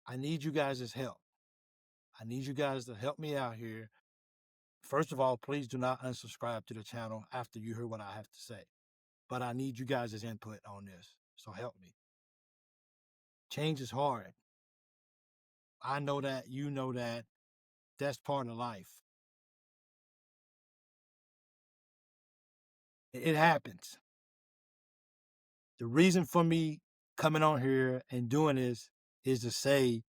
I need you guys' help. I need you guys to help me out here. First of all, please do not unsubscribe to the channel after you hear what I have to say. But I need you guys' input on this. So help me. Change is hard. I know that. You know that. That's part of life. It happens. The reason for me coming on here and doing this is to say,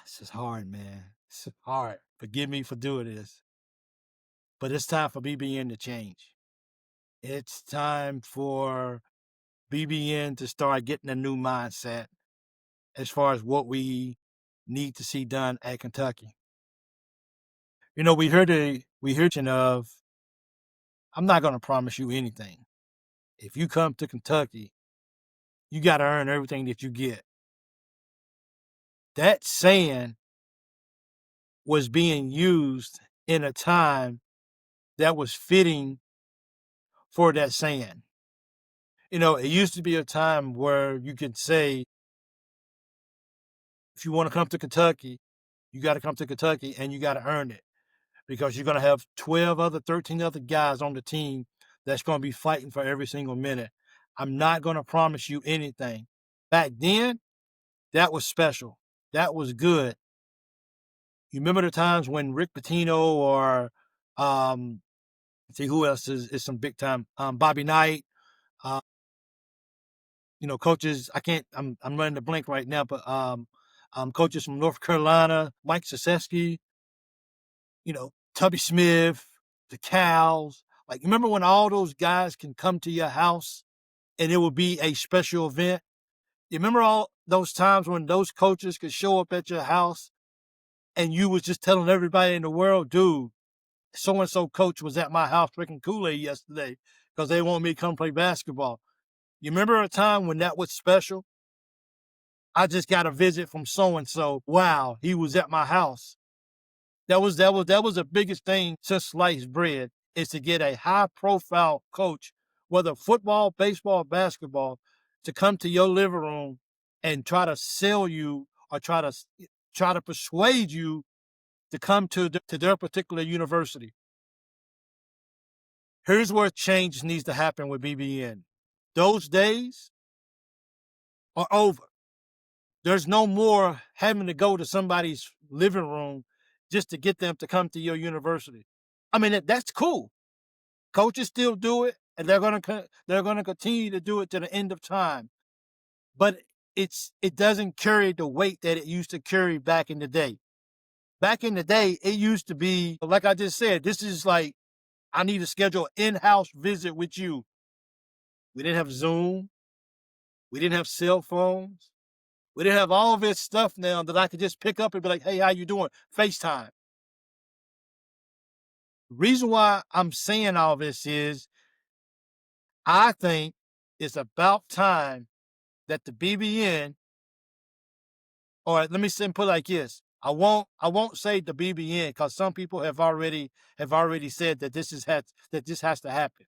this is hard, man. It's hard. Forgive me for doing this. But it's time for BBN to change. It's time for BBN to start getting a new mindset as far as what we need to see done at Kentucky. You know, we heard of, I'm not going to promise you anything. If you come to Kentucky, you got to earn everything that you get. That saying was being used in a time that was fitting for that saying. You know, it used to be a time where you could say, if you want to come to Kentucky, you got to come to Kentucky and you got to earn it, because you're going to have 13 other guys on the team that's going to be fighting for every single minute. I'm not going to promise you anything. Back then, that was special. That was good. You remember the times when Rick Pitino or see who else is some big time, Bobby Knight, uh, you know, coaches. I'm running the blank right now, but coaches from North Carolina, Mike Krzyzewski, you know, Tubby Smith, the Cows. Like, remember when all those guys can come to your house and it would be a special event? You remember all those times when those coaches could show up at your house and you was just telling everybody in the world, dude, so-and-so coach was at my house drinking Kool-Aid yesterday because they want me to come play basketball. You remember a time when that was special? I just got a visit from so-and-so. Wow, he was at my house. That was the biggest thing since sliced bread, is to get a high-profile coach, whether football, baseball, basketball, to come to your living room and try to sell you or try to persuade you to come to their particular university. Here's where change needs to happen with BBN. Those days are over. There's no more having to go to somebody's living room just to get them to come to your university. I mean, that's cool. Coaches still do it, and they're gonna continue to do it to the end of time. But it doesn't carry the weight that it used to carry back in the day. Back in the day, it used to be, like I just said, this is like, I need to schedule an in-house visit with you. We didn't have Zoom. We didn't have cell phones. We didn't have all this stuff now that I could just pick up and be like, hey, how you doing? FaceTime. The reason why I'm saying all this is I think it's about time that the BBN, or let me put it like this. I won't say the BBN, because some people have already said that this has to happen.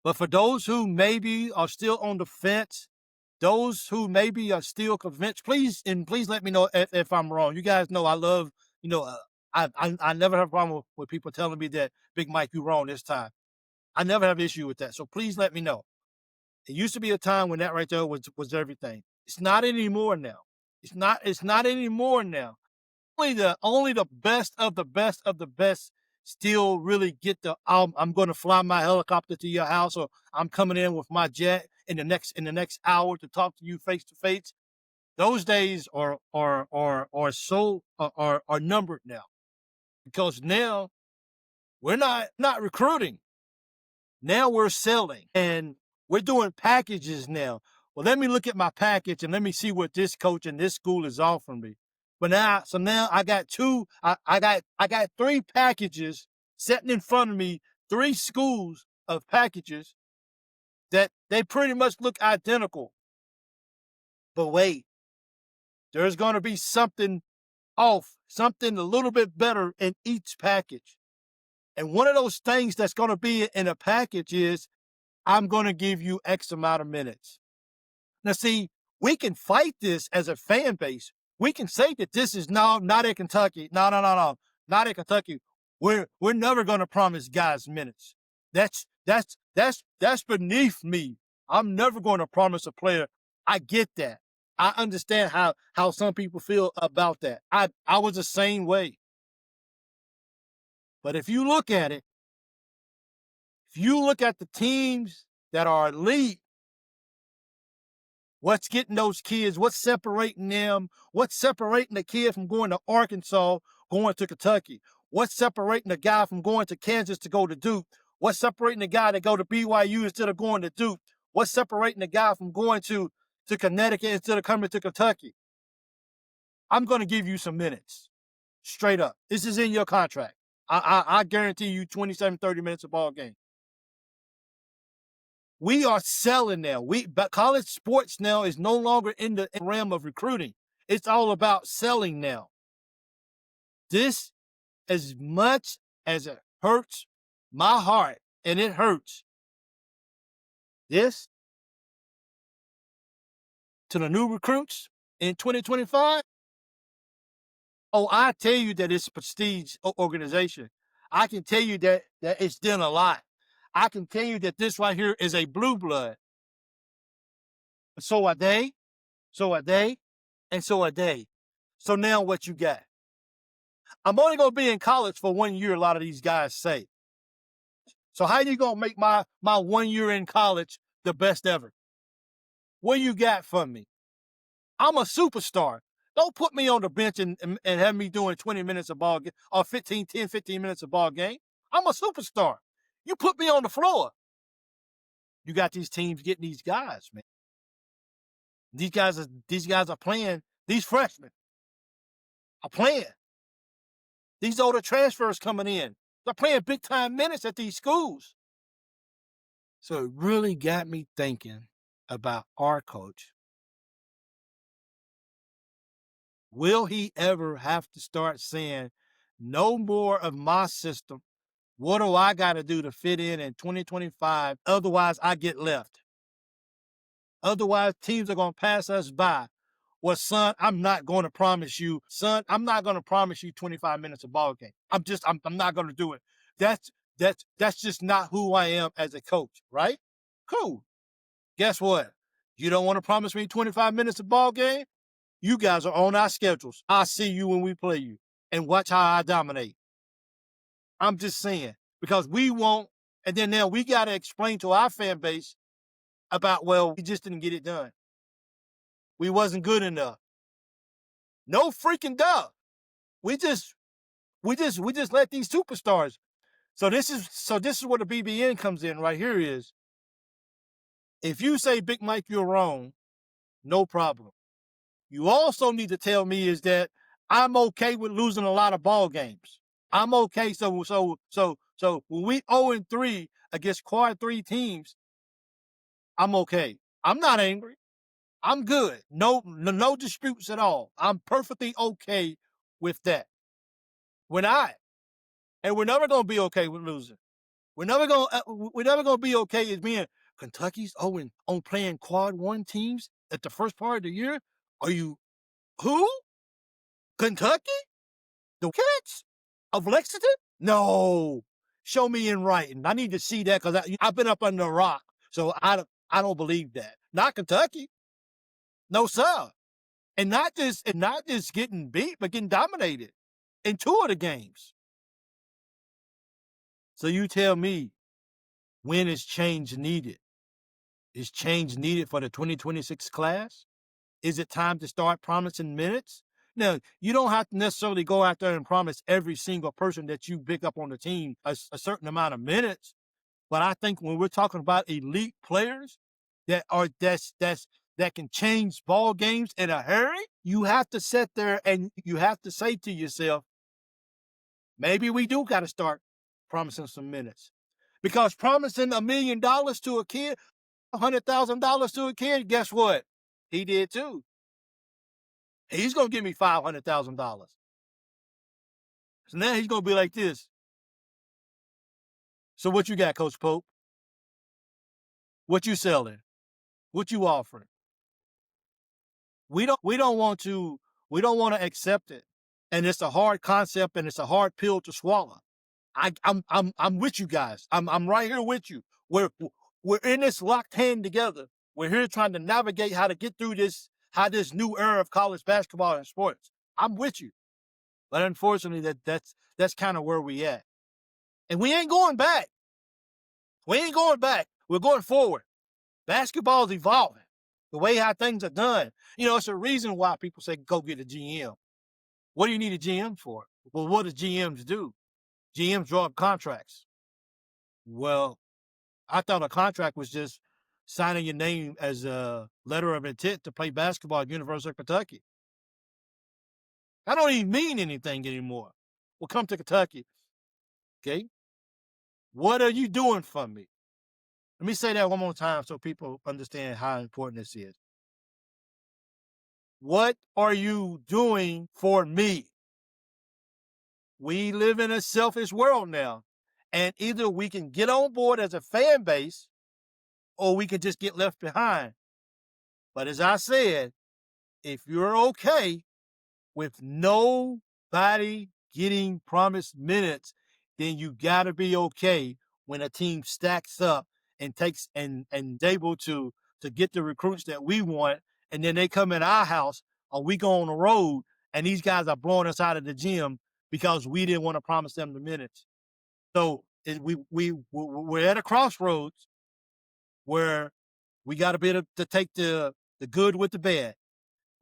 But for those who maybe are still on the fence, those who maybe are still convinced, please let me know if I'm wrong. You guys know I love, you know, I never have a problem with people telling me that, Big Mike, you're wrong this time. I never have an issue with that. So please let me know. It used to be a time when that right there was everything. It's not anymore now. It's not anymore now. Only the best of the best of the best still really get I'm going to fly my helicopter to your house, or I'm coming in with my jet in the next hour to talk to you face to face. Those days are numbered now, because now we're not recruiting. Now we're selling, and we're doing packages now. Well, let me look at my package and let me see what this coach and this school is offering me. But now I got I got three packages sitting in front of me, three schools of packages that they pretty much look identical. But wait, there's going to be something off, something a little bit better in each package. And one of those things that's going to be in a package is, I'm going to give you X amount of minutes. Now, see, We can fight this as a fan base. We can say that this is not at Kentucky. No, not at Kentucky. We're never going to promise guys minutes. That's beneath me. I'm never going to promise a player. I get that. I understand how some people feel about that. I was the same way. But if you look at it, if you look at the teams that are elite, what's getting those kids? What's separating them? What's separating the kid from going to Arkansas, going to Kentucky? What's separating the guy from going to Kansas to go to Duke? What's separating the guy to go to BYU instead of going to Duke? What's separating the guy from going to Connecticut instead of coming to Kentucky? I'm going to give you some minutes. Straight up. This is in your contract. I guarantee you 27, 30 minutes a ball game. We are selling now. But college sports now is no longer in the realm of recruiting. It's all about selling now. This, as much as it hurts my heart, and it hurts, this to the new recruits in 2025, oh, I tell you that it's a prestige organization. I can tell you that it's done a lot. I can tell you that this right here is a blue blood. So are they, and so are they. So now what you got? I'm only going to be in college for 1 year, a lot of these guys say. So how you going to make my 1 year in college the best ever? What you got for me? I'm a superstar. Don't put me on the bench and have me doing 20 minutes of ball game or 15 minutes of ball game. I'm a superstar. You put me on the floor. You got these teams getting these guys, man. These guys are playing. These freshmen are playing. These older transfers coming in. They're playing big time minutes at these schools. So it really got me thinking about our coach. Will he ever have to start saying, no more of my system? What do I got to do to fit in 2025? Otherwise, I get left. Otherwise, teams are going to pass us by. Well, son, I'm not going to promise you. Son, I'm not going to promise you 25 minutes of ball game. I'm not going to do it. That's just not who I am as a coach, right? Cool. Guess what? You don't want to promise me 25 minutes of ball game? You guys are on our schedules. I'll see you when we play you and watch how I dominate. I'm just saying, because we won't, and then now we got to explain to our fan base about, well, we just didn't get it done. We wasn't good enough. No freaking duh. We just let these superstars. So this is where the BBN comes in right here is, if you say, Big Mike, you're wrong, no problem. You also need to tell me is that I'm okay with losing a lot of ball games. I'm okay. So when we 0-3 against quad 3 teams, I'm okay. I'm not angry. I'm good. No disputes at all. I'm perfectly okay with that. We're not, and we're never gonna be okay with losing. We're never gonna be okay as being Kentucky's on playing quad 1 teams at the first part of the year. Are you who? Kentucky? The Wildcats of Lexington? No. Show me in writing. I need to see that because I've been up under a rock, so I don't believe that. Not Kentucky. No, sir. And not just getting beat, but getting dominated in 2 of the games. So you tell me, when is change needed? Is change needed for the 2026 class? Is it time to start promising minutes? Now, you don't have to necessarily go out there and promise every single person that you pick up on the team a certain amount of minutes. But I think when we're talking about elite players that can change ball games in a hurry, you have to sit there and you have to say to yourself, maybe we do got to start promising some minutes. Because promising $1 million to a kid, $100,000 to a kid, guess what? He did too. He's going to give me $500,000. So now he's going to be like this. So what you got, Coach Pope? What you selling? What you offering? We don't want to accept it, and it's a hard concept and it's a hard pill to swallow. I'm with you guys. I'm right here with you. We're in this locked hand together. We're here trying to navigate how to get through this new era of college basketball and sports. I'm with you, but unfortunately, that's kind of where we at, and we ain't going back. We ain't going back. We're going forward. Basketball's evolving. The way how things are done. It's a reason why people say go get a GM. What do you need a GM for? Well, what do GMs do? GMs draw up contracts. Well, I thought a contract was just signing your name as a letter of intent to play basketball at University of Kentucky. I don't even mean anything anymore. Well, come to Kentucky. Okay? What are you doing for me? Let me say that one more time so people understand how important this is. What are you doing for me? We live in a selfish world now. And either we can get on board as a fan base or we can just get left behind. But as I said, if you're okay with nobody getting promised minutes, then you got to be okay when a team stacks up and takes and able to get the recruits that we want, and then they come in our house or we go on the road and these guys are blowing us out of the gym because we didn't want to promise them the minutes. So we're at a crossroads where we got to be able to take the good with the bad.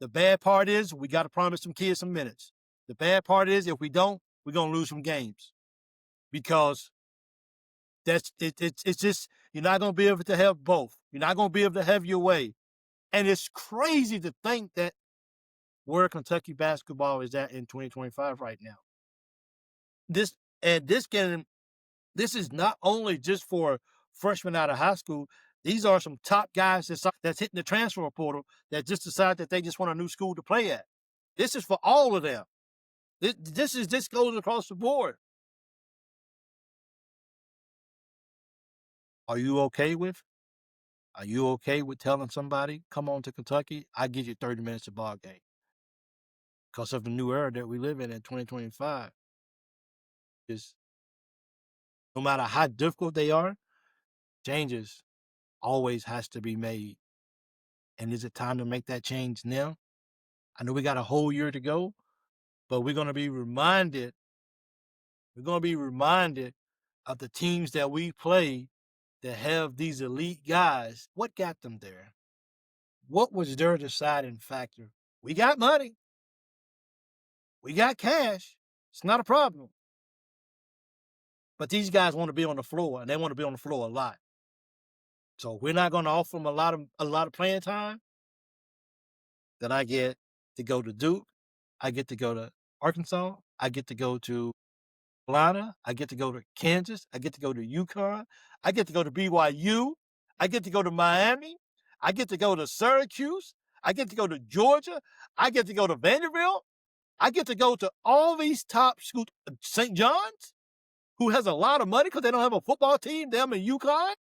The bad part is we got to promise some kids some minutes. The bad part is if we don't, we're going to lose some games because it's just you're not going to be able to have both. You're not going to be able to have your way. And it's crazy to think that where Kentucky basketball is at in 2025 right now. This is not only just for freshmen out of high school. These are some top guys that's hitting the transfer portal that just decide that they just want a new school to play at. This is for all of them. This goes across the board. Are you okay with? Are you okay with telling somebody, come on to Kentucky? I give you 30 minutes of ball game because of the new era that we live in 2025. Is no matter how difficult they are, changes always has to be made. And is it time to make that change now? I know we got a whole year to go, but we're going to be reminded. We're going to be reminded of the teams that we play that have these elite guys. What got them there? What was their deciding factor? We got money. We got cash. It's not a problem. But these guys want to be on the floor, and they want to be on the floor a lot. So we're not going to offer them a lot of playing time. Then I get to go to Duke. I get to go to Arkansas. I get to go to Carolina. I get to go to Kansas. I get to go to UConn. I get to go to BYU. I get to go to Miami. I get to go to Syracuse. I get to go to Georgia. I get to go to Vanderbilt. I get to go to all these top schools. St. John's, who has a lot of money because they don't have a football team. Them in UConn.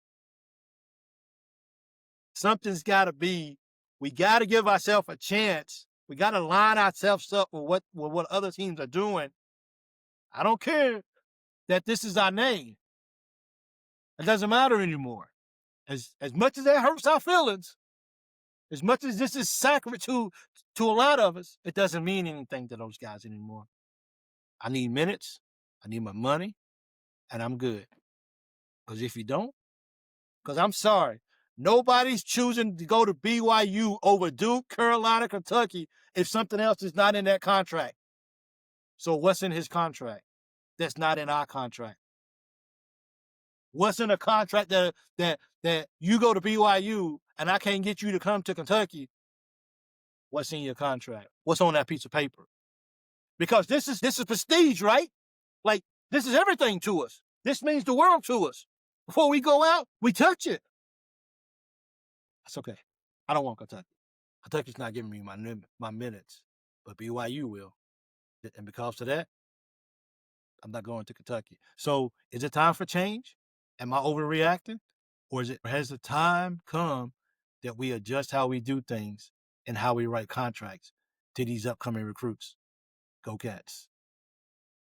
Something's got to be. We got to give ourselves a chance. We got to line ourselves up with what other teams are doing. I don't care that this is our name. It doesn't matter anymore. As much as that hurts our feelings, as much as this is sacred to a lot of us, it doesn't mean anything to those guys anymore. I need minutes. I need my money, and I'm good. Because if you don't, because I'm sorry, nobody's choosing to go to BYU over Duke, Carolina, Kentucky if something else is not in that contract. So what's in his contract that's not in our contract? What's in a contract that you go to BYU and I can't get you to come to Kentucky? What's in your contract? What's on that piece of paper? Because this is prestige, right? Like, this is everything to us. This means the world to us. Before we go out, we touch it. That's okay. I don't want Kentucky. Kentucky's not giving me my minutes, but BYU will. And because of that, I'm not going to Kentucky. So is it time for change? Am I overreacting? Or has the time come that we adjust how we do things in how we write contracts to these upcoming recruits. Go Cats.